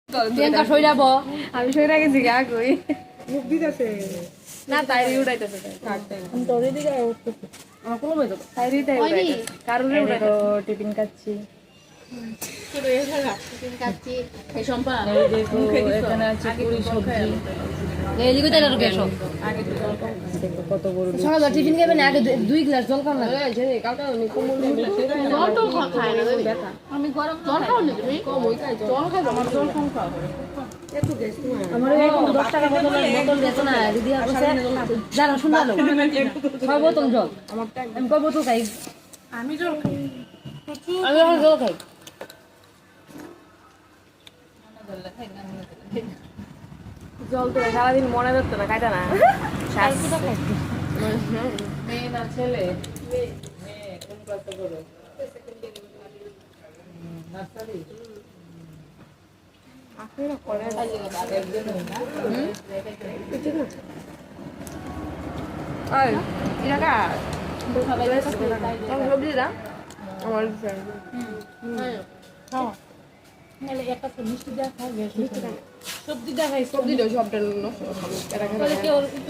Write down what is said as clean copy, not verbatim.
প্রিয়াঙ্কা সইরাব আমি সইরা গেছি গা কই মুখ দিতেছে না তাইরি উড়াইতেছে আমি তোর দিকে উঠতেছি আমার কোনো বই তো তাইরি তাই উড়াইতেছে কারুরে উড়াইতেছে টিফিন খাচ্ছি এই সম্পা এই দেখো এখানে আছে পুরি সবজি এই লিখে তাই রাখো এসো দেখো কত বড় সকালে টিফিন খাবে না আগে 2 গ্লাস জল খাও না কালকে আমি কোমল জল তো খাই না আমি গরম জল খাও না তুমি কম ওই খাই জল খাই আমার জল কম খাওয়া একটু গ্যাস তোমার আমার এরকম 10 টাকা বোতল দিত না দিদি আছে জানা শুনা লো 6 বোতল জল আমারটা আমি কয় বোতল খাই আমি জল খাই আমি এখন জল খাই জল তো সারাদিন মনে ধরতো না খাইতা না মেয়ে না ছেলে মেয়ে কোন ক্লাসে পড়ে নার্সারি আপনারা করে একজনই না ওই ইরাকা সবজি দা আমার সবজি দেখাই সবজি দাও সবটা নষ্ট এটা